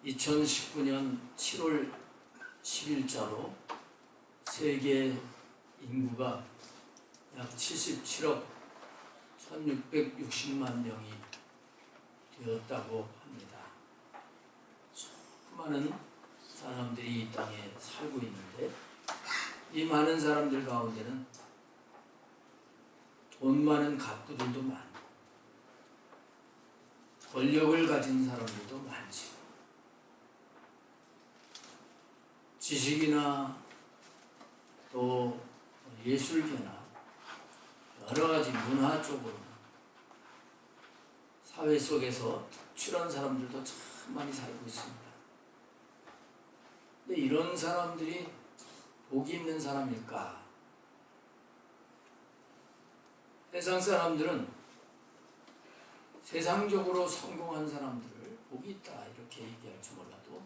(2019년 7월 10일자로) 세계 인구가 약 77억 1660만 명이 되었다고 합니다. 수많은 사람들이 이 땅에 살고 있는데, 이 많은 사람들 가운데는 돈 많은 갑부들도 많고 권력을 가진 사람들도 많지, 지식이나 또 예술계나 여러 가지 문화 쪽으로 사회 속에서 특출한 사람들도 참 많이 살고 있습니다. 근데 이런 사람들이 복이 있는 사람일까? 세상 사람들은 세상적으로 성공한 사람들을 복이 있다 이렇게 얘기할지 몰라도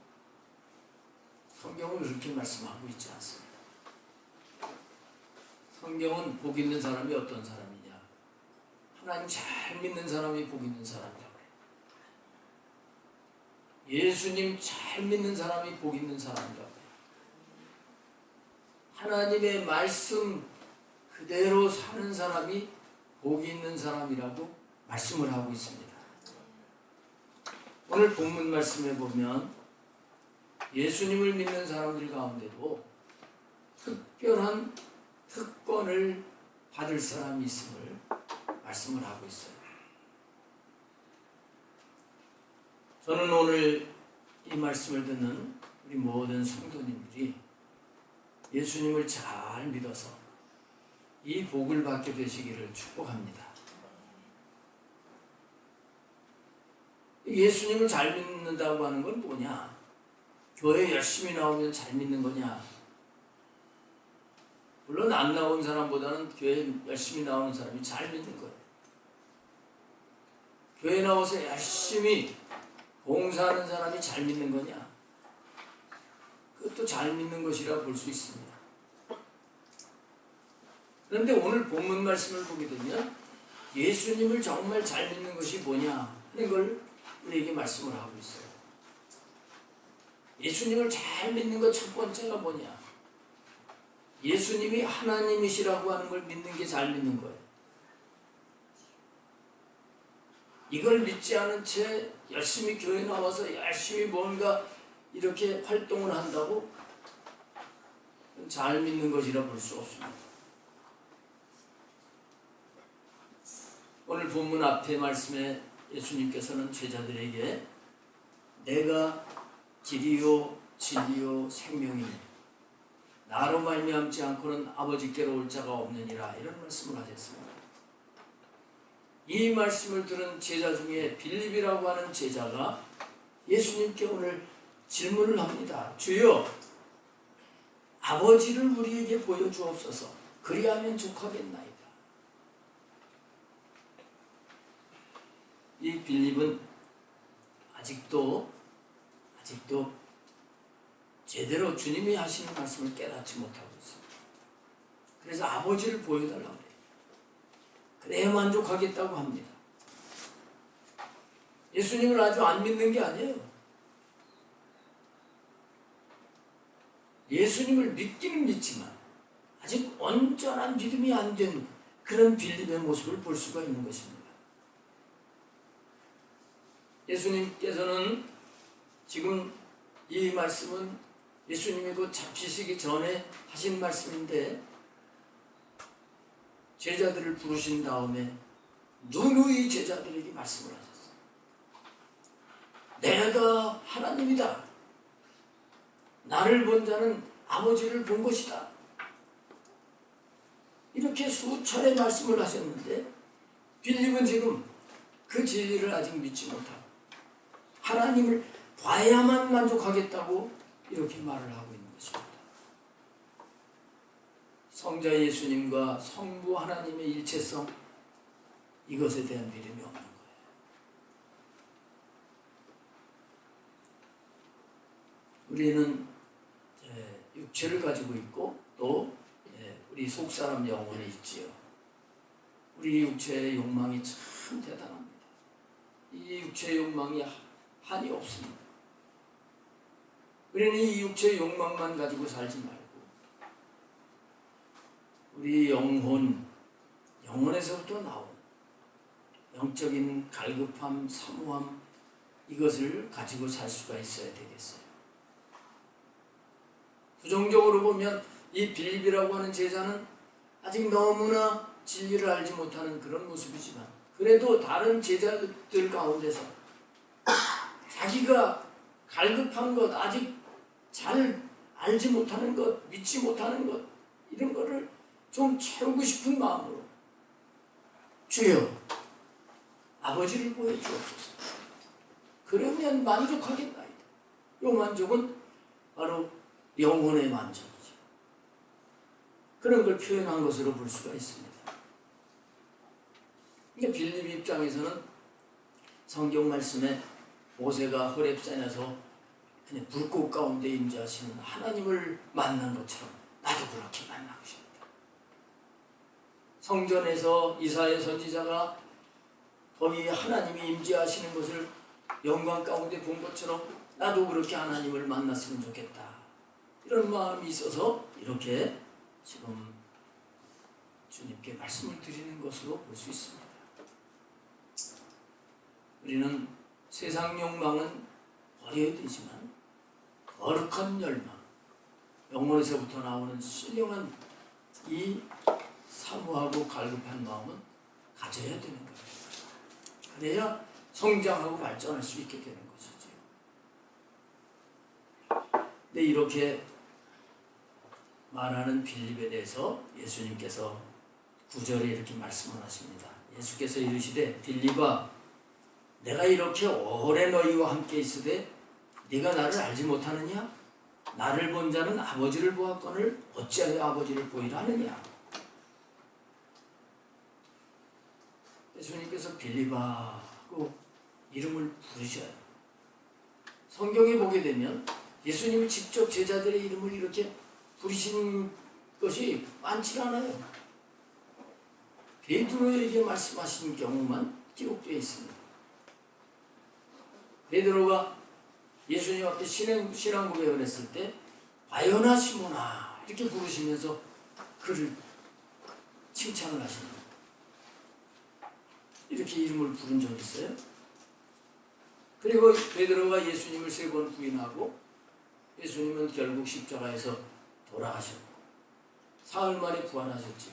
성경은 그렇게 말씀하고 있지 않습니다. 성경은 복 있는 사람이 어떤 사람이냐? 하나님 잘 믿는 사람이 복 있는 사람이라고 해요. 예수님 잘 믿는 사람이 복 있는 사람이라고 해요. 하나님의 말씀 그대로 사는 사람이 복이 있는 사람이라고 말씀을 하고 있습니다. 오늘 본문 말씀에 보면 예수님을 믿는 사람들 가운데도 특별한 특권을 받을 사람이 있음을 말씀을 하고 있어요. 저는 오늘 이 말씀을 듣는 우리 모든 성도님들이 예수님을 잘 믿어서 이 복을 받게 되시기를 축복합니다. 예수님을 잘 믿는다고 하는 건 뭐냐? 교회 열심히 나오면 잘 믿는 거냐? 물론 안 나온 사람보다는 교회 열심히 나오는 사람이 잘 믿는 거예요. 교회 나와서 열심히 봉사하는 사람이 잘 믿는 거냐? 그것도 잘 믿는 것이라 볼 수 있습니다. 그런데 오늘 본문 말씀을 보게 되면 예수님을 정말 잘 믿는 것이 뭐냐 하는 걸 우리에게 말씀을 하고 있어요. 예수님을 잘 믿는 것 첫 번째가 뭐냐? 예수님이 하나님이시라고 하는 걸 믿는 게 잘 믿는 거예요. 이걸 믿지 않은 채 열심히 교회 나와서 열심히 뭔가 이렇게 활동을 한다고 잘 믿는 것이라 볼 수 없습니다. 오늘 본문 앞에 말씀에 예수님께서는 제자들에게 내가 길이요 진리요 생명이니 나로 말미암지 않고는 아버지께로 올 자가 없느니라 이런 말씀을 하셨습니다. 이 말씀을 들은 제자 중에 빌립이라고 하는 제자가 예수님께 오늘 질문을 합니다. 주여, 아버지를 우리에게 보여주옵소서. 그리하면 족하겠나이다. 이 빌립은 아직도 제대로 주님이 하시는 말씀을 깨닫지 못하고 있습니다. 그래서 아버지를 보여달라고 해요. 그래야 만족하겠다고 합니다. 예수님을 아주 안 믿는 게 아니에요. 예수님을 믿기는 믿지만 아직 온전한 믿음이 안 된 그런 빌립의 모습을 볼 수가 있는 것입니다. 예수님께서는 지금 이 말씀은 예수님이 곧 잡히시기 전에 하신 말씀인데 제자들을 부르신 다음에 누누이 제자들에게 말씀을 하셨어요. 내가 하나님이다. 나를 본 자는 아버지를 본 것이다. 이렇게 수차례 말씀을 하셨는데 빌립은 지금 그 진리를 아직 믿지 못하고 하나님을 봐야만 만족하겠다고 이렇게 말을 하고 있는 것입니다. 성자 예수님과 성부 하나님의 일체성, 이것에 대한 믿음이 없는 거예요. 우리는 육체를 가지고 있고 또 우리 속사람 영혼에 있지요. 우리 육체의 욕망이 참 대단합니다. 이 육체의 욕망이 한이 없습니다. 우리는 이 육체의 욕망만 가지고 살지 말고 우리 영혼에서부터 나온 영적인 갈급함, 사모함, 이것을 가지고 살 수가 있어야 되겠어요. 부정적으로 보면 이 빌립이라고 하는 제자는 아직 너무나 진리를 알지 못하는 그런 모습이지만 그래도 다른 제자들 가운데서 자기가 갈급한 것, 아직 잘 알지 못하는 것, 믿지 못하는 것, 이런 거를 좀 채우고 싶은 마음으로 주여 아버지를 보여주옵소서. 그러면 만족하겠나이다. 이 만족은 바로 영혼의 만족이죠. 그런 걸 표현한 것으로 볼 수가 있습니다. 그러니까 빌립 입장에서는 성경 말씀에 모세가 호렙산에서 그냥 불꽃 가운데 임재하시는 하나님을 만난 것처럼 나도 그렇게 만나고 싶다. 성전에서 이사야 선지자가 거기 하나님이 임재하시는 것을 영광 가운데 본 것처럼 나도 그렇게 하나님을 만났으면 좋겠다. 이런 마음이 있어서 이렇게 지금 주님께 말씀을 드리는 것으로 볼 수 있습니다. 우리는 세상 욕망은 버려야 되지만 거룩한 열망, 영혼에서부터 나오는 신령한 이 사모하고 갈급한 마음은 가져야 되는 거예요. 그래야 성장하고 발전할 수 있게 되는 것이죠. 근데 이렇게 말하는 빌립에 대해서 예수님께서 9절에 이렇게 말씀을 하십니다. 예수께서 이르시되 빌립아 내가 이렇게 오래 너희와 함께 있으되 네가 나를 알지 못하느냐? 나를 본 자는 아버지를 보았거늘 어찌하여 아버지를 보이라 하느냐? 예수님께서 빌립아고 이름을 부르셔요. 성경에 보게 되면 예수님이 직접 제자들의 이름을 이렇게 부르신 것이 많지 않아요. 베드로에게 말씀하신 경우만 기록되어 있습니다. 베드로가 예수님 앞에 신앙 고백을 했을 때 바요나 시모나 이렇게 부르시면서 그를 칭찬을 하십니다. 이렇게 이름을 부른 적 있어요. 그리고 베드로가 예수님을 3번 부인하고 예수님은 결국 십자가에서 돌아가셨고 사흘 만에 부활하셨죠.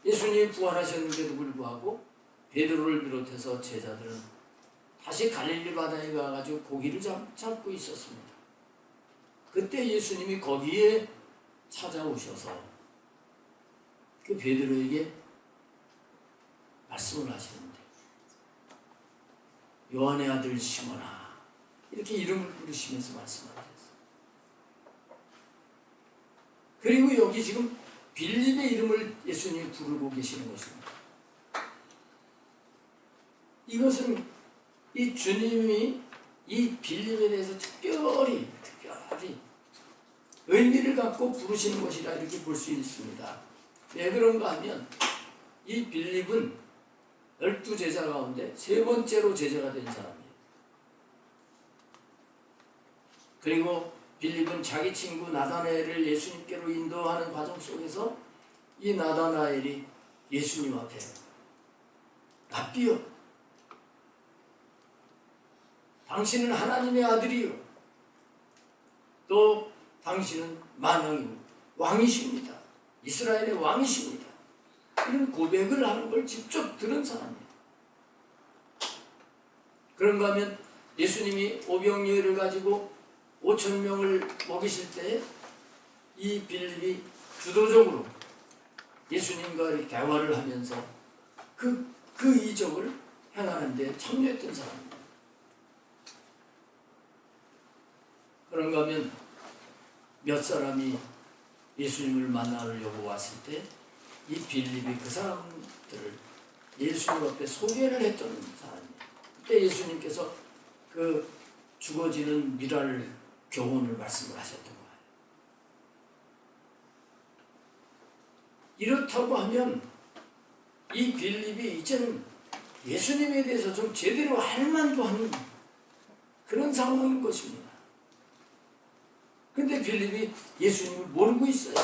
예수님이 부활하셨는데도 불구하고 베드로를 비롯해서 제자들은 다시 갈릴리 바다에 가가지고 고기를 잡고 있었습니다. 그때 예수님이 거기에 찾아오셔서 그 베드로에게 말씀을 하시는데 요한의 아들 시몬아 이렇게 이름을 부르시면서 말씀하셨어요. 그리고 여기 지금 빌립의 이름을 예수님이 부르고 계시는 것입니다. 이것은 이 주님이 이 빌립에 대해서 특별히 의미를 갖고 부르시는 것이라 이렇게 볼 수 있습니다. 왜 그런가 하면 이 빌립은 12제자 가운데 3번째로 제자가 된 사람이에요. 그리고 빌립은 자기 친구 나다나엘을 예수님께로 인도하는 과정 속에서 이 나다나엘이 예수님 앞에 랍비요 당신은 하나님의 아들이요 또 당신은 만왕이요 왕이십니다. 이스라엘의 왕이십니다. 이런 고백을 하는 걸 직접 들은 사람이에요. 그런가 하면 예수님이 오병이어를 가지고 5,000명을 먹이실 때 이 빌립이 주도적으로 예수님과 이렇게 대화를 하면서 그 이적을 행하는 데 참여했던 사람입니다. 그런가 하면 몇 사람이 예수님을 만나려고 왔을 때 이 빌립이 그 사람들을 예수님 앞에 소개를 했던 사람이에요. 그때 예수님께서 그 죽어지는 미랄 교훈을 말씀을 하셨던 거예요. 이렇다고 하면 이 빌립이 이제는 예수님에 대해서 좀 제대로 할 만도 하는 그런 상황인 것입니다. 근데 빌립이 예수님을 모르고 있어요.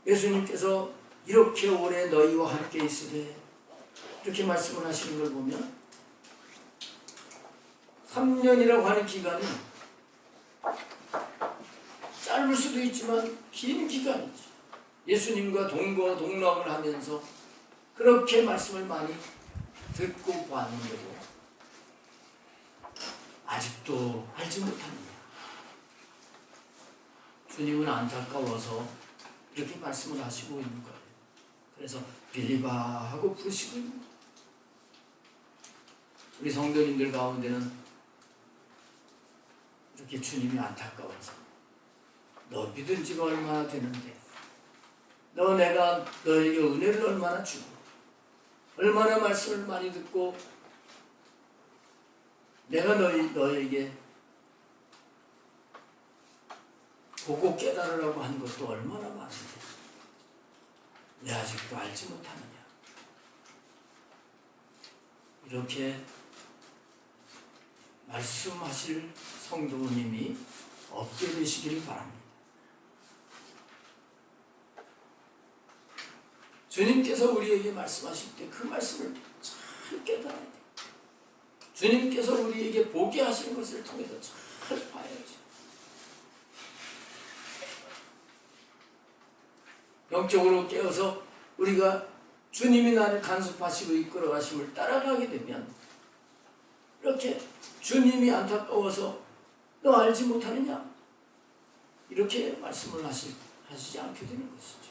예수님께서 이렇게 오래 너희와 함께 있으되 이렇게 말씀을 하시는 걸 보면 3년이라고 하는 기간이 짧을 수도 있지만 긴 기간이죠. 예수님과 동거동락을 하면서 그렇게 말씀을 많이 듣고 봤는데도 아직도 알지 못합니다. 주님은 안타까워서 이렇게 말씀을 하시고 있는 거예요. 그래서 빌립아 하고 부르시고 있는 거예요. 우리 성도님들 가운데는 이렇게 주님이 안타까워서 너 믿은 지가 얼마나 되는데 내가 너에게 은혜를 얼마나 주고 얼마나 말씀을 많이 듣고 내가 너에게 보고 깨달으라고 한 것도 얼마나 많은데 왜 아직도 알지 못하느냐. 이렇게 말씀하실 성도님이 없게 되시기를 바랍니다. 주님께서 우리에게 말씀하실 때 그 말씀을 잘 깨달아야 돼요. 주님께서 우리에게 보게 하시는 것을 통해서 잘 봐야죠. 영적으로 깨어서 우리가 주님이 나를 간섭하시고 이끌어 가심을 따라가게 되면 이렇게 주님이 안타까워서 너 알지 못하느냐 이렇게 말씀을 하시지 않게 되는 것이죠.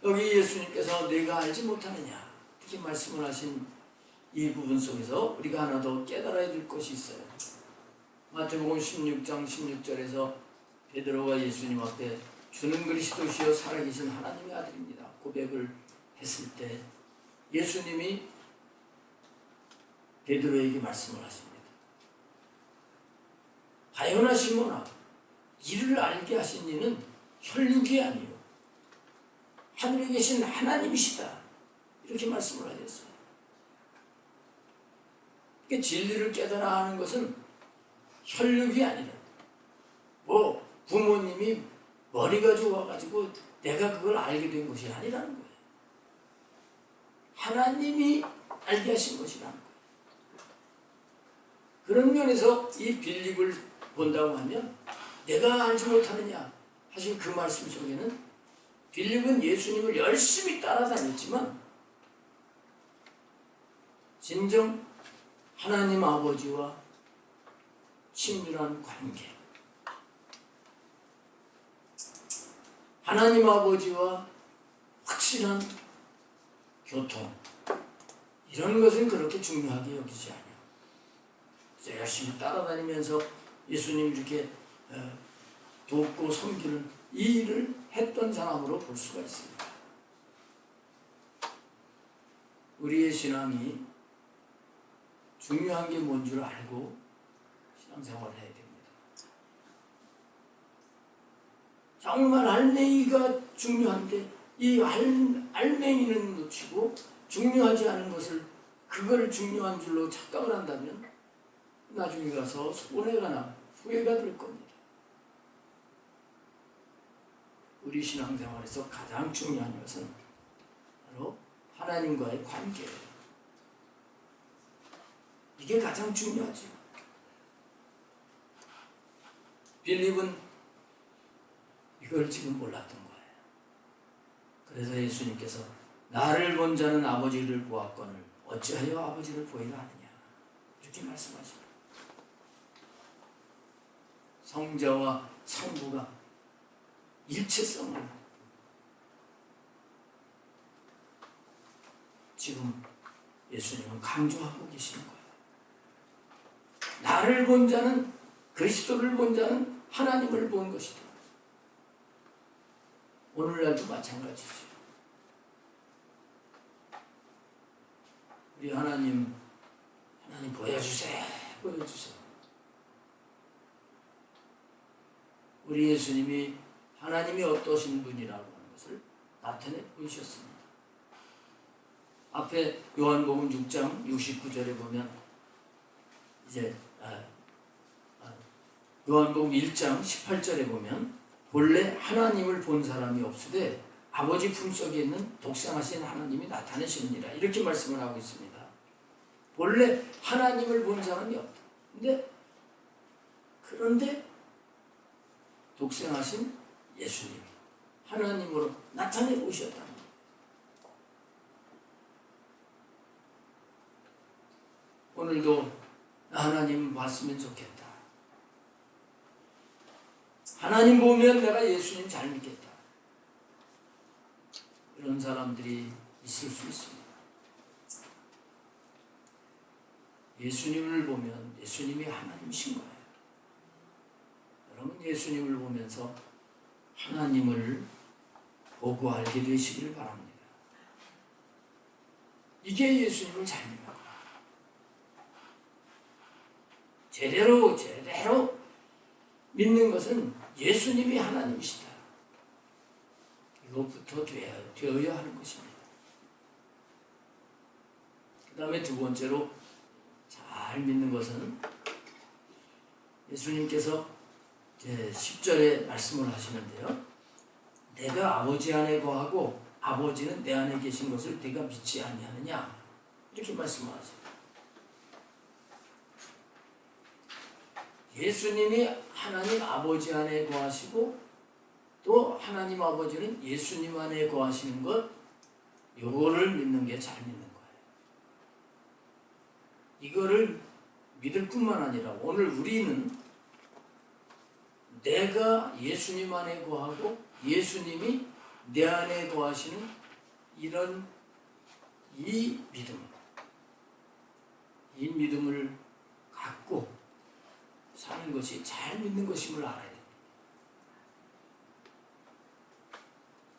여기 예수님께서 내가 알지 못하느냐 이렇게 말씀을 하신 이 부분 속에서 우리가 하나 더 깨달아야 될 것이 있어요. 마태복음 16장 16절에서 베드로가 예수님 앞에 주는 그리스도시요 살아계신 하나님의 아들입니다 고백을 했을 때 예수님이 베드로에게 말씀을 하십니다. 바요나 시몬아 이를 알게 하신 이는 혈육이 아니요 하늘에 계신 하나님이시다 이렇게 말씀을 하셨어요. 그러니까 진리를 깨달아 하는 것은 혈육이 아니라 부모님이 머리가 좋아가지고 내가 그걸 알게 된 것이 아니라는 거예요. 하나님이 알게 하신 것이라는 거예요. 그런 면에서 이 빌립을 본다고 하면 내가 알지 못하느냐 하신 그 말씀 속에는 빌립은 예수님을 열심히 따라다녔지만 진정 하나님 아버지와 친밀한 관계, 하나님 아버지와 확실한 교통, 이런 것은 그렇게 중요하게 여기지 않아요. 열심히 따라다니면서 예수님 이렇게 돕고 섬기는 이 일을 했던 사람으로 볼 수가 있습니다. 우리의 신앙이 중요한 게 뭔 줄 알고 신앙생활을 해야 됩니다. 정말 알맹이가 중요한데 이 알맹이는 놓치고 중요하지 않은 것을 그걸 중요한 줄로 착각을 한다면 나중에 가서 손해가 후회가 될 겁니다. 우리 신앙생활에서 가장 중요한 것은 바로 하나님과의 관계예요. 이게 가장 중요하죠. 빌립은 이걸 지금 몰랐던 거예요. 그래서 예수님께서 나를 본 자는 아버지를 보았거늘 어찌하여 아버지를 보이라 하느냐 이렇게 말씀하십니다. 성자와 성부가 일체성을 지금 예수님은 강조하고 계시는 거예요. 나를 본 자는 그리스도를 본 자는 하나님을 본 것이다. 오늘날도 마찬가지죠. 우리 하나님 보여주세요. 보여주세요. 우리 예수님이 하나님이 어떠신 분이라고 하는 것을 나타내 보이셨습니다. 앞에 요한복음 6장 69절에 보면 이제 요한복음 1장 18절에 보면 본래 하나님을 본 사람이 없으되 아버지 품속에 있는 독생하신 하나님이 나타내시느니라 이렇게 말씀을 하고 있습니다. 본래 하나님을 본 사람이 없다. 그런데 독생하신 예수님이 하나님으로 나타내 보셨다는 거예요. 오늘도 하나님 봤으면 좋겠다. 하나님 보면 내가 예수님 잘 믿겠다. 이런 사람들이 있을 수 있습니다. 예수님을 보면 예수님이 하나님이신 거예요. 여러분 예수님을 보면서 하나님을 보고 알게 되시길 바랍니다. 이게 예수님을 잘 믿는 거예요. 제대로 믿는 것은 예수님이 하나님이시다. 이것부터 되어야 하는 것입니다. 그 다음에 두 번째로 잘 믿는 것은 예수님께서 제 10절에 말씀을 하시는데요. 내가 아버지 안에 거하고 아버지는 내 안에 계신 것을 네가 믿지 아니하느냐 이렇게 말씀을 하세요. 예수님이 하나님 아버지 안에 거하시고 또 하나님 아버지는 예수님 안에 거하시는 것 요거를 믿는 게 잘 믿는 거예요. 이거를 믿을 뿐만 아니라 오늘 우리는 내가 예수님 안에 거하고 예수님이 내 안에 거하시는 이런 이 믿음을 갖고 사는 것이 잘 믿는 것임을 알아야 됩니다.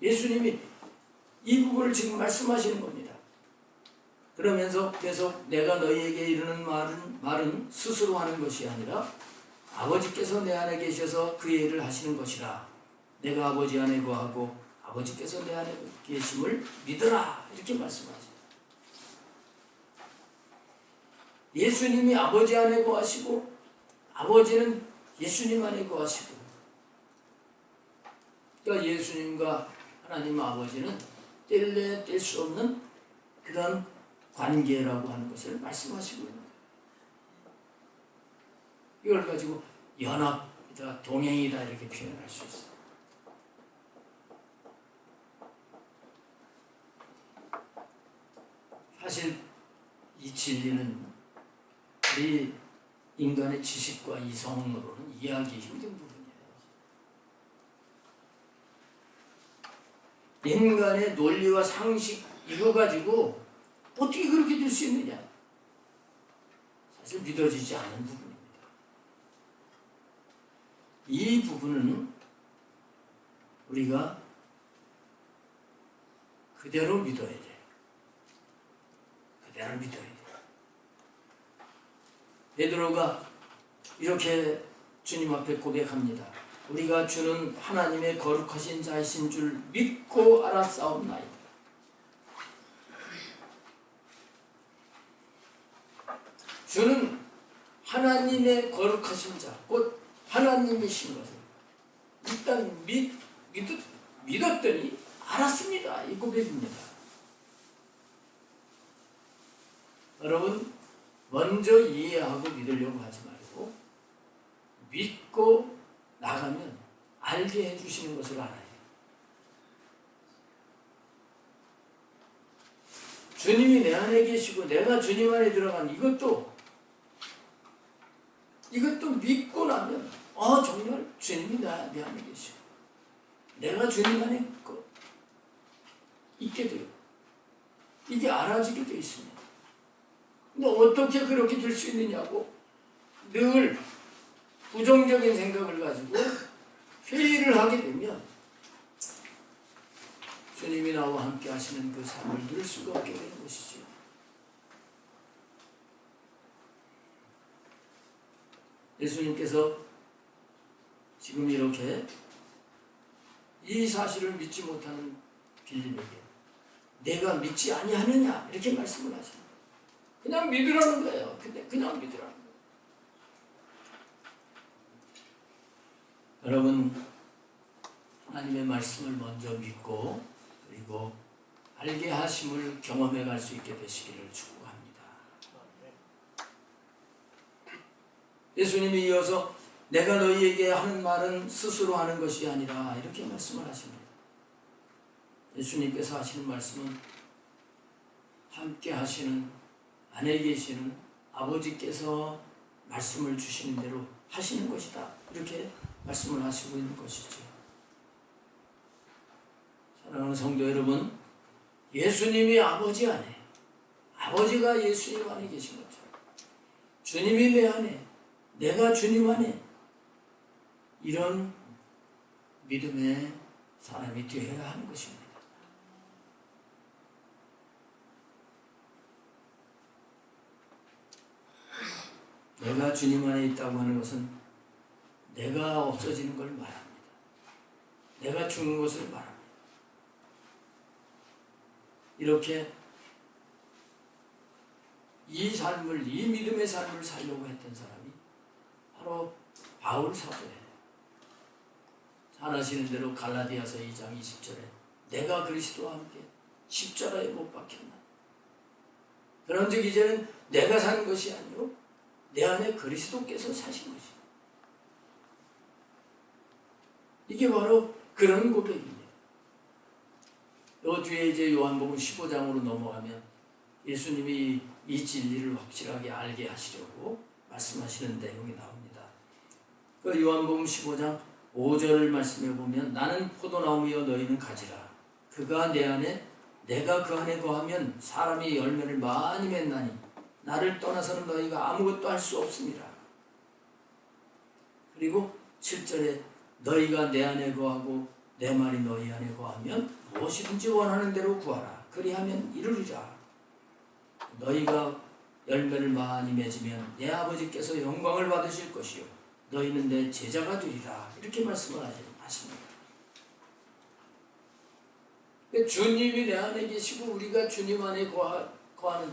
예수님이 이 부분을 지금 말씀하시는 겁니다. 그러면서 계속 내가 너희에게 이르는 말은 스스로 하는 것이 아니라 아버지께서 내 안에 계셔서 그 일을 하시는 것이라. 내가 아버지 안에 거하고 아버지께서 내 안에 계심을 믿으라. 이렇게 말씀하세요. 예수님이 아버지 안에 거하시고 아버지는 예수님 안에 거하시고 그러니까 예수님과 하나님 아버지는 뗄래야 뗄 수 없는 그런 관계라고 하는 것을 말씀하시고 있는 거예요. 이걸 가지고 연합이다, 동행이다 이렇게 표현할 수 있어요. 사실 이 진리는 우리 인간의 지식과 이성으로는 이해하기 힘든 부분이에요. 인간의 논리와 상식 이거 가지고 어떻게 그렇게 될 수 있느냐? 사실 믿어지지 않은 부분입니다. 이 부분은 우리가 그대로 믿어야 돼요. 그대로 믿어야 돼요. 베드로가 이렇게 주님 앞에 고백합니다. 우리가 주는 하나님의 거룩하신 자이신 줄 믿고 알았사옵나이다. 주는 하나님의 거룩하신 자, 곧 하나님이신 것을 일단 믿었더니 알았습니다. 이 고백입니다. 여러분 먼저 이해하고 믿으려고 하지 말고 믿고 나가면 알게 해주시는 것을 알아야 돼요. 주님이 내 안에 계시고 내가 주님 안에 들어간 이것도 믿고 나면 정말 주님이 내 안에 계시고 내가 주님 안에 있게 돼요. 이게 알아지게 되어 있습니다. 근데 어떻게 그렇게 될 수 있느냐고 늘 부정적인 생각을 가지고 회의를 하게 되면 주님이 나와 함께 하시는 그 삶을 누릴 수가 없게 되는 것이죠. 예수님께서 지금 이렇게 이 사실을 믿지 못하는 빌립에게 내가 믿지 아니하느냐 이렇게 말씀을 하십니다. 그냥 믿으라는 거예요. 근데 그냥 믿으라는 거예요. 여러분, 하나님의 말씀을 먼저 믿고 그리고 알게 하심을 경험해 갈 수 있게 되시기를 축복합니다. 예수님이 이어서 내가 너희에게 하는 말은 스스로 하는 것이 아니라 이렇게 말씀을 하십니다. 예수님께서 하시는 말씀은 함께 하시는 안에 계시는 아버지께서 말씀을 주시는 대로 하시는 것이다. 이렇게 말씀을 하시고 있는 것이죠. 사랑하는 성도 여러분, 예수님이 아버지 안에, 아버지가 예수님 안에 계신 것처럼 주님이 내 안에, 내가 주님 안에 이런 믿음의 사람이 되어야 하는 것입니다. 내가 주님 안에 있다고 하는 것은 내가 없어지는 걸 말합니다. 내가 죽는 것을 말합니다. 이렇게 이 삶을, 이 믿음의 삶을 살려고 했던 사람이 바로 바울 사도예요. 잘 아시는 대로 갈라디아서 2장 20절에 내가 그리스도와 함께 십자가에 못 박혔나. 그런즉 이제는 내가 사는 것이 아니요 내 안에 그리스도께서 사신 것이다. 이게 바로 그런 고백입니다. 요 뒤에 이제 요한복음 15장으로 넘어가면 예수님이 이 진리를 확실하게 알게 하시려고 말씀하시는 내용이 나옵니다. 그 요한복음 15장 5절 말씀에 보면 나는 포도나무여 너희는 가지라. 그가 내 안에 내가 그 안에 거하면 사람이 열매를 많이 맺나니 나를 떠나서는 너희가 아무것도 할 수 없습니다. 그리고 7절에 너희가 내 안에 거하고 내 말이 너희 안에 거하면 무엇이든지 원하는 대로 구하라. 그리하면 이루리라. 너희가 열매를 많이 맺으면 내 아버지께서 영광을 받으실 것이요 너희는 내 제자가 되리라. 이렇게 말씀을 하십니다. 주님이 내 안에 계시고 우리가 주님 안에 거하는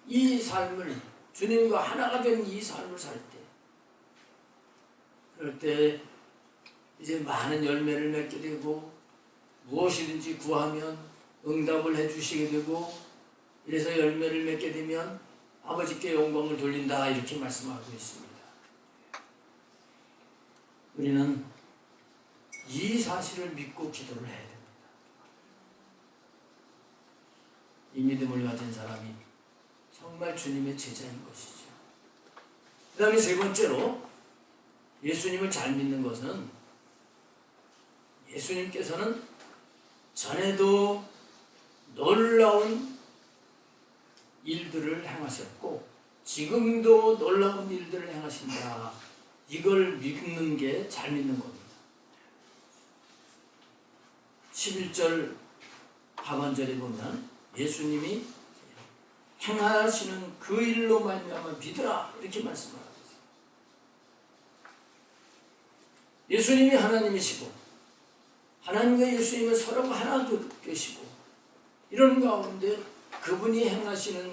이 삶을, 주님과 하나가 된 이 삶을 살 때, 그럴 때 이제 많은 열매를 맺게 되고 무엇이든지 구하면 응답을 해주시게 되고, 이래서 열매를 맺게 되면 아버지께 영광을 돌린다. 이렇게 말씀하고 있습니다. 우리는 이 사실을 믿고 기도를 해야 됩니다. 이 믿음을 가진 사람이 정말 주님의 제자인 것이죠. 그 다음에 세 번째로 예수님을 잘 믿는 것은 예수님께서는 전에도 놀라운 일들을 행하셨고 지금도 놀라운 일들을 행하신다. 이걸 믿는 게 잘 믿는 겁니다. 11절 하반절에 보면 예수님이 행하시는 그 일로 말미암아 믿으라. 이렇게 말씀하고 있습니다. 예수님이 하나님이시고 하나님과 예수님은 서로가 하나 되시고 이런 가운데 그분이 행하시는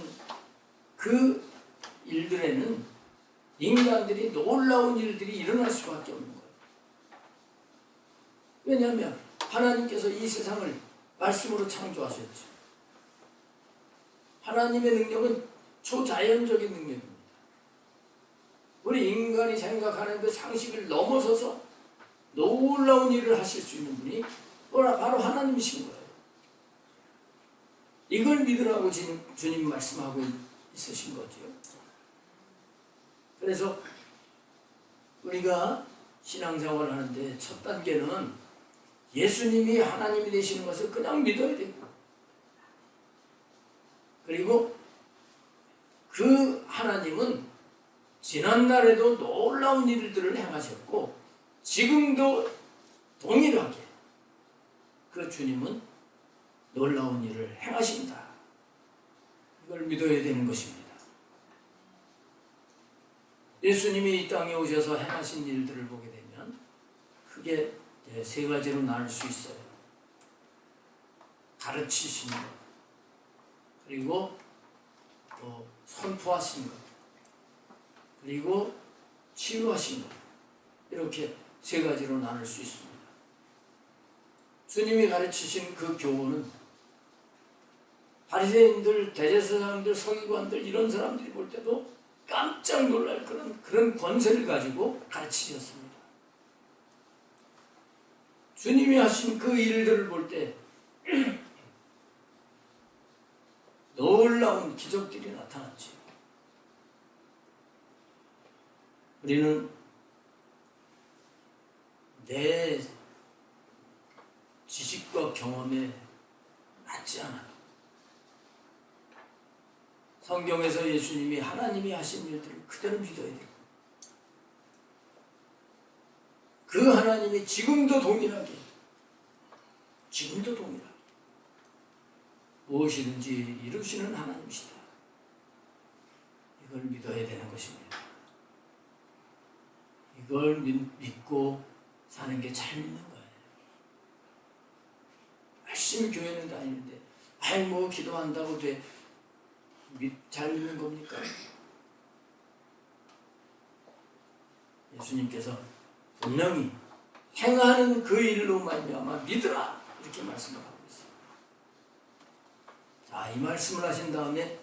그 일들에는 인간들이 놀라운 일들이 일어날 수밖에 없는 거예요. 왜냐하면 하나님께서 이 세상을 말씀으로 창조하셨죠. 하나님의 능력은 초자연적인 능력입니다. 우리 인간이 생각하는 그 상식을 넘어서서 놀라운 일을 하실 수 있는 분이 바로 하나님이신 거예요. 이걸 믿으라고 주님 말씀하고 있으신 거죠. 그래서 우리가 신앙생활을 하는데 첫 단계는 예수님이 하나님이 되시는 것을 그냥 믿어야 되고, 그리고 그 하나님은 지난날에도 놀라운 일들을 행하셨고 지금도 동일하게 그 주님은 놀라운 일을 행하신다. 이걸 믿어야 되는 것입니다. 예수님이 이 땅에 오셔서 행하신 일들을 보게 되면 크게 세 가지로 나눌 수 있어요. 가르치신 것, 그리고 또 선포하신 것, 그리고 치유하신 것, 이렇게 세 가지로 나눌 수 있습니다. 주님이 가르치신 그 교훈은 바리새인들, 대제사장들, 서기관들 이런 사람들이 볼 때도 깜짝 놀랄 그런 권세를 가지고 가르치셨습니다. 주님이 하신 그 일들을 볼 때 놀라운 기적들이 나타났지. 우리는 내 지식과 경험에 맞지 않아. 성경에서 예수님이 하나님이 하신 일들을 그대로 믿어야 돼요. 그 하나님이 지금도 동일하게 무엇이든지 이루시는 하나님이시다. 이걸 믿어야 되는 것입니다. 이걸 믿고 사는 게 잘 믿는 거예요. 열심히 교회는 다니는데 뭐 기도한다고 잘 믿는 겁니까? 예수님께서 분명히 행하는 그 일로 말미암아 믿으라 이렇게 말씀을 하고 있어요. 자, 이 말씀을 하신 다음에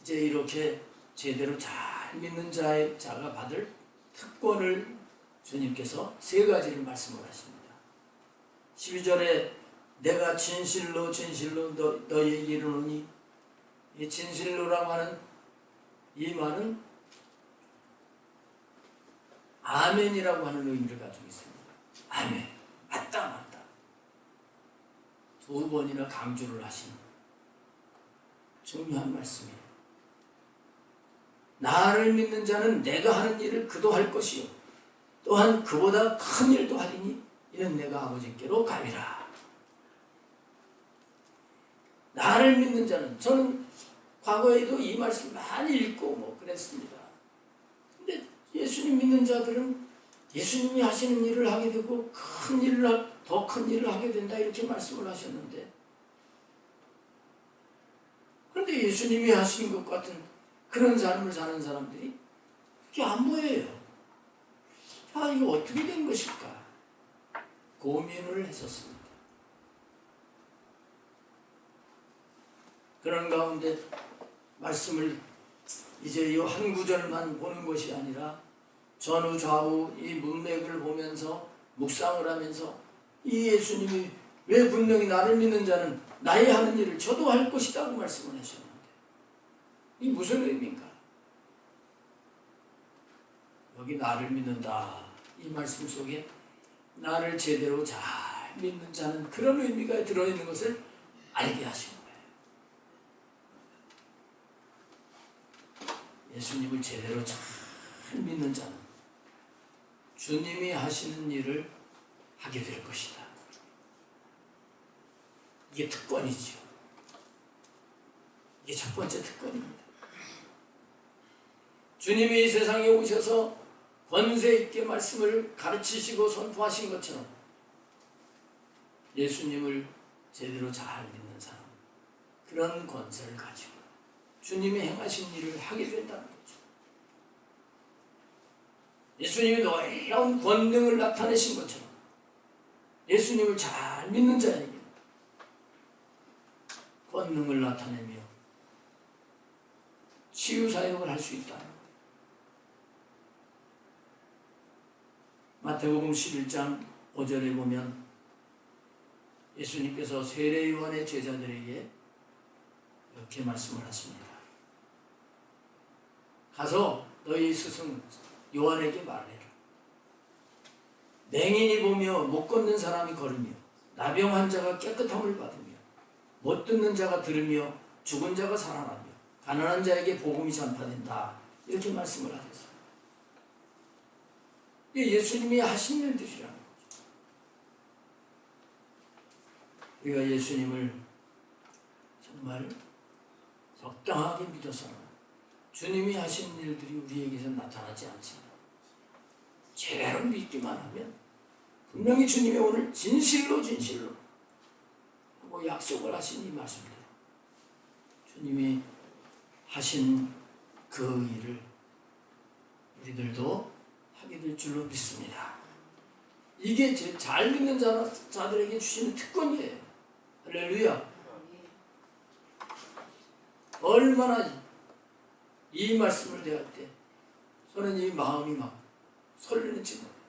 이제 이렇게 제대로 잘 믿는 자가 받을 특권을 주님께서 세 가지를 말씀을 하십니다. 12절에 내가 진실로 너희에게 이르노니, 이 진실로라고 하는 이 말은 아멘이라고 하는 의미를 가지고 있습니다. 아멘, 맞다. 두 번이나 강조를 하신 중요한 말씀이에요. 나를 믿는 자는 내가 하는 일을 그도 할 것이요 또한 그보다 큰 일도 하리니 이는 내가 아버지께로 감이라. 나를 믿는 자는, 저는 과거에도 이 말씀 많이 읽고 그랬습니다. 근데 예수님 믿는 자들은 예수님이 하시는 일을 하게 되고 더 큰 일을 하게 된다 이렇게 말씀을 하셨는데, 그런데 예수님이 하신 것 같은 그런 삶을 사는 사람들이 그게 안 보여요. 이거 어떻게 된 것일까 고민을 했었습니다. 그런 가운데 말씀을 이제 이 한 구절만 보는 것이 아니라 전후 좌우 이 문맥을 보면서 묵상을 하면서 이 예수님이 왜 분명히 나를 믿는 자는 나의 하는 일을 저도 할 것이라고 말씀을 하셨는데 이게 무슨 의미인가? 여기 나를 믿는다 이 말씀 속에 나를 제대로 잘 믿는 자는 그런 의미가 들어있는 것을 알게 하신 거예요. 예수님을 제대로 잘 믿는 자는 주님이 하시는 일을 하게 될 것이다. 이게 특권이죠. 이게 첫 번째 특권입니다. 주님이 이 세상에 오셔서 권세 있게 말씀을 가르치시고 선포하신 것처럼 예수님을 제대로 잘 믿는 사람, 그런 권세를 가지고 주님이 행하신 일을 하게 된다는 거죠. 예수님이 놀라운 권능을 나타내신 것처럼 예수님을 잘 믿는 자에게 권능을 나타내며 치유사역을 할 수 있다는 거예요. 마태복음 11장 5절에 보면 예수님께서 세례요한의 제자들에게 이렇게 말씀을 하십니다. 가서 너희 스승 요한에게 말해라. 맹인이 보며 못 걷는 사람이 걸으며 나병 환자가 깨끗함을 받으며 못 듣는 자가 들으며 죽은 자가 살아나며 가난한 자에게 복음이 전파된다. 이렇게 말씀을 하셨어요. 이게 예수님이 하신 일들이라는 거죠. 우리가 예수님을 정말 적당하게 믿어서는 주님이 하신 일들이 우리에게서 나타나지 않지만 제대로 믿기만 하면 분명히 주님이 오늘 진실로 하고 약속을 하신 이 말씀대로 주님이 하신 그 일을 우리들도 하게 될 줄로 믿습니다. 이게 잘 믿는 자들에게 주시는 특권이에요. 할렐루야. 얼마나 이 말씀을 대할 때 저는 이 마음이 막 설레는지 몰라요.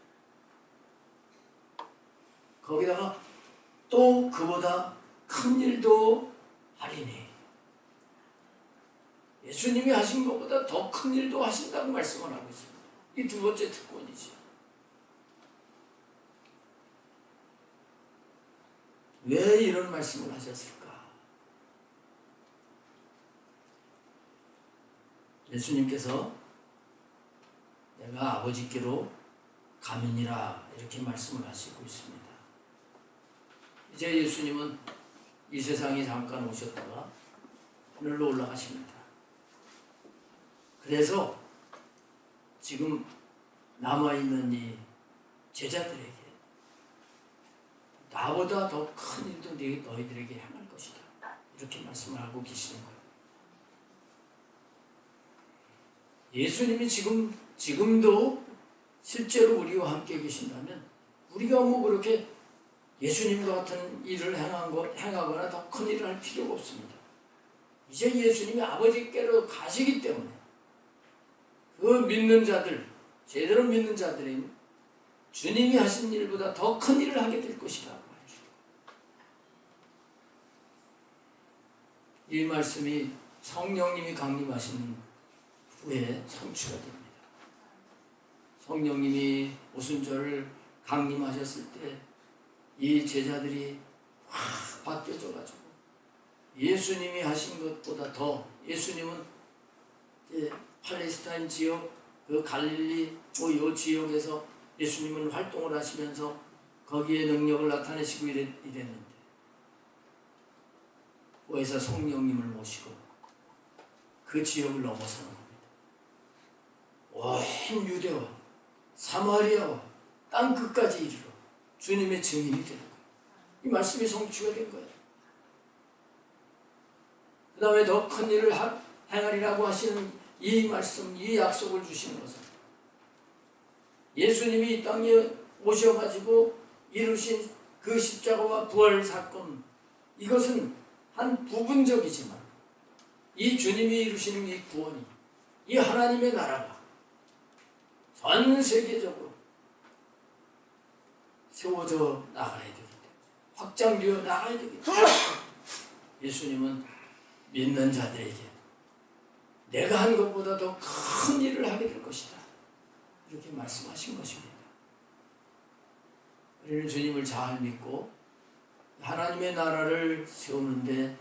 거기다가 또 그보다 큰 일도 하리니 예수님이 하신 것보다 더 큰 일도 하신다고 말씀을 하고 있습니다. 이 두 번째 특권이지. 왜 이런 말씀을 하셨을까? 예수님께서 내가 아버지께로 가느니라 이렇게 말씀을 하시고 있습니다. 이제 예수님은 이 세상에 잠깐 오셨다가 하늘로 올라가십니다. 그래서 지금 남아있는 이 제자들에게 나보다 더 큰 일도 너희들에게 행할 것이다. 이렇게 말씀을 하고 계시는 거예요. 예수님이 지금도 실제로 우리와 함께 계신다면 우리가 뭐 그렇게 예수님과 같은 일을 행하거나 더 큰 일을 할 필요가 없습니다. 이제 예수님이 아버지께로 가시기 때문에 그 믿는 자들, 제대로 믿는 자들은 주님이 하신 일보다 더 큰 일을 하게 될 것이라고 하죠. 이 말씀이 성령님이 강림하신 후에 성취가 됩니다. 성령님이 오순절 강림하셨을 때 이 제자들이 확 바뀌어져가지고 예수님이 하신 것보다 더 예수님은 팔레스타인 지역, 그 갈릴리 요 지역에서 예수님은 활동을 하시면서 거기에 능력을 나타내시고 이랬는데 거기서 성령님을 모시고 그 지역을 넘어서는 겁니다. 온 유대와 사마리아와 땅 끝까지 이르러 주님의 증인이 되는 거예요. 이 말씀이 성취가 된 거예요. 그 다음에 더 큰 일을 행하리라고 하시는 이 말씀, 이 약속을 주시는 것은 예수님이 이 땅에 오셔가지고 이루신 그 십자가와 부활 사건, 이것은 한 부분적이지만 이 주님이 이루시는 이 구원이, 이 하나님의 나라가 전 세계적으로 세워져 나가야 되기 때문에, 확장되어 나가야 되기 때문에 예수님은 믿는 자들에게 내가 한 것보다 더 큰 일을 하게 될 것이다, 이렇게 말씀하신 것입니다. 우리는 주님을 잘 믿고 하나님의 나라를 세우는데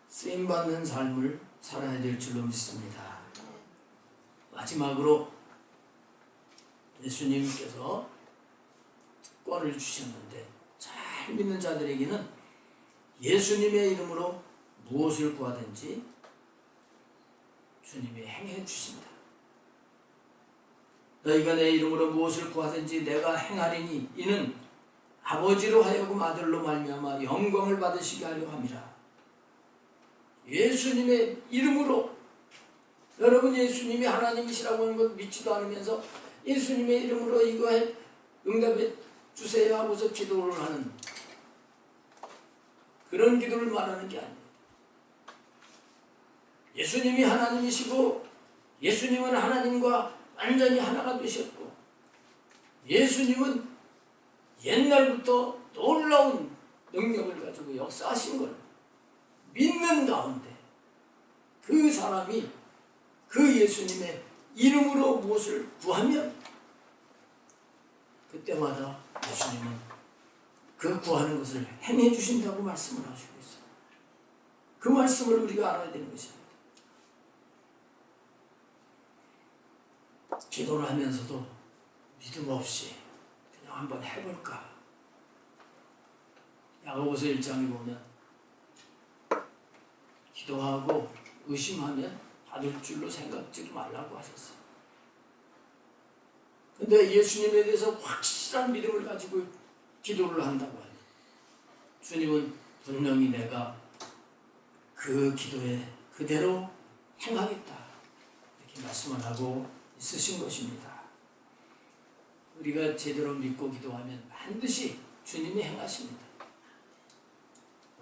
쓰임받는 삶을 살아야 될 줄로 믿습니다. 마지막으로 예수님께서 특권을 주셨는데 잘 믿는 자들에게는 예수님의 이름으로 무엇을 구하든지 주님이 행해 주신다. 너희가 내 이름으로 무엇을 구하든지 내가 행하리니 이는 아버지로 하여금 아들로 말미암아 영광을 받으시게 하려 함이라. 예수님의 이름으로, 여러분 예수님이 하나님이시라고 하는 것 믿지도 않으면서 예수님의 이름으로 이거 응답해 주세요 하고서 기도를 하는 그런 기도를 말하는 게 아닙니다. 예수님이 하나님이시고 예수님은 하나님과 완전히 하나가 되셨고 예수님은 옛날부터 놀라운 능력을 가지고 역사하신 걸 믿는 가운데 그 사람이 그 예수님의 이름으로 무엇을 구하면 그때마다 예수님은 그 구하는 것을 행해 주신다고 말씀을 하시고 있어요. 그 말씀을 우리가 알아야 되는 것입니다. 기도를 하면서도 믿음 없이 그냥 한번 해볼까. 야고보서 1장에 보면 기도하고 의심하면 받을 줄로 생각지 말라고 하셨어요. 근데 예수님에 대해서 확실히 확실한 믿음을 가지고 기도를 한다고 하니 주님은 분명히 내가 그 기도에 그대로 행하겠다 이렇게 말씀을 하고 있으신 것입니다. 우리가 제대로 믿고 기도하면 반드시 주님이 행하십니다.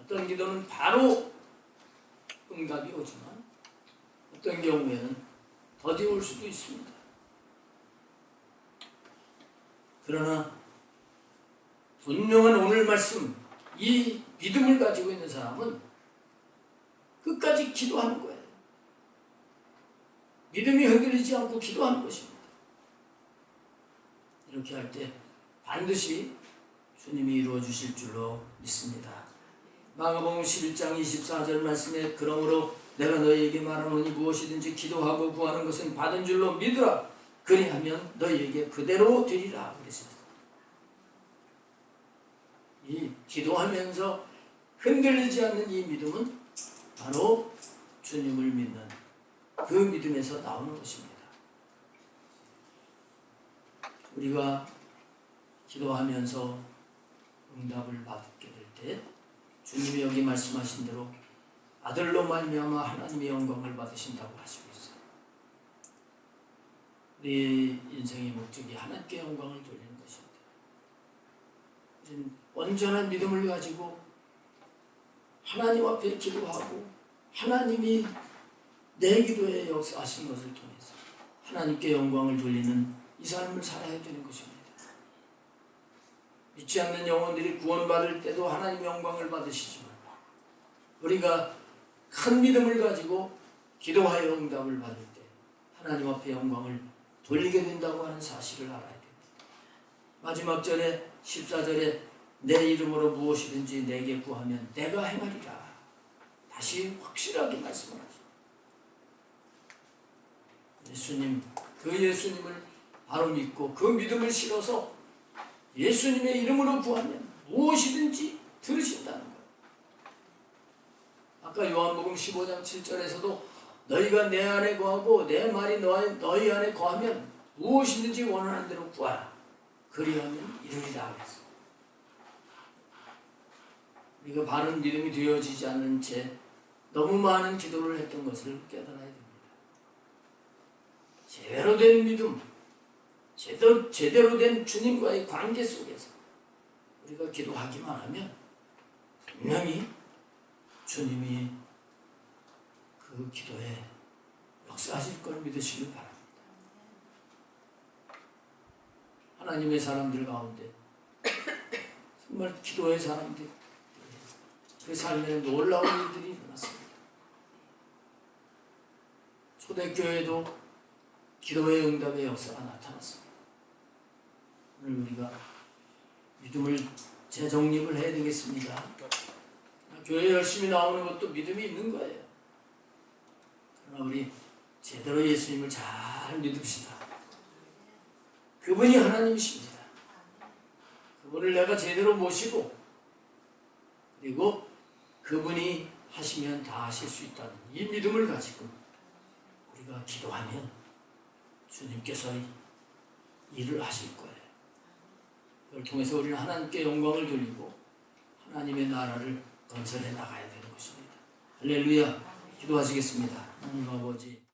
어떤 기도는 바로 응답이 오지만 어떤 경우에는 더디 올 수도 있습니다. 그러나 분명한 오늘 말씀, 이 믿음을 가지고 있는 사람은 끝까지 기도하는 거예요. 믿음이 흔들리지 않고 기도하는 것입니다. 이렇게 할 때 반드시 주님이 이루어 주실 줄로 믿습니다. 마가복음 11장 24절 말씀에 그러므로 내가 너희에게 말하노니 무엇이든지 기도하고 구하는 것은 받은 줄로 믿으라. 그리하면 너희에게 그대로 되리라 그랬습니다. 이 기도하면서 흔들리지 않는 이 믿음은 바로 주님을 믿는 그 믿음에서 나오는 것입니다. 우리가 기도하면서 응답을 받게 될 때 주님이 여기 말씀하신 대로 아들로 말미암아 하나님의 영광을 받으신다고 하시고 있어요. 우리 인생의 목적이 하나님께 영광을 돌리는 것입니다. 우리는 온전한 믿음을 가지고 하나님 앞에 기도하고 하나님이 내 기도에 역사하신 것을 통해서 하나님께 영광을 돌리는 이 삶을 살아야 되는 것입니다. 믿지 않는 영혼들이 구원받을 때도 하나님의 영광을 받으시지만 우리가 큰 믿음을 가지고 기도하여 응답을 받을 때 하나님 앞에 영광을 돌리게 된다고 하는 사실을 알아야 됩니다. 마지막 절에 14절에 내 이름으로 무엇이든지 내게 구하면 내가 행하리라. 다시 확실하게 말씀을 하십니다. 예수님, 그 예수님을 바로 믿고 그 믿음을 실어서 예수님의 이름으로 구하면 무엇이든지 들으신다는 거예요. 아까 요한복음 15장 7절에서도 너희가 내 안에 거하고 내 말이 너희 안에 거하면 무엇이든지 원하는 대로 구하라. 그리하면 이루리라 그랬어요. 우리가 바른 믿음이 되어지지 않는 채 너무 많은 기도를 했던 것을 깨달아야 됩니다. 제대로 된 믿음, 제대로 된 주님과의 관계 속에서 우리가 기도하기만 하면 분명히 주님이 그 기도에 역사하실 걸 믿으시길 바랍니다. 하나님의 사람들 가운데 정말 기도의 사람들 그 삶에 놀라운 일들이 일어났습니다. 초대교회도 기도의 응답의 역사가 나타났습니다. 오늘 우리가 믿음을 재정립을 해야 되겠습니다. 교회 열심히 나오는 것도 믿음이 있는 거예요. 그러나 우리 제대로 예수님을 잘 믿읍시다. 그분이 하나님이십니다. 그분을 내가 제대로 모시고 그리고 그분이 하시면 다 하실 수 있다는 이 믿음을 가지고 우리가 기도하면 주님께서 일을 하실 거예요. 그걸 통해서 우리는 하나님께 영광을 돌리고 하나님의 나라를 건설해 나가야 되는 것입니다. 할렐루야. 기도하시겠습니다. 하나님 아버지.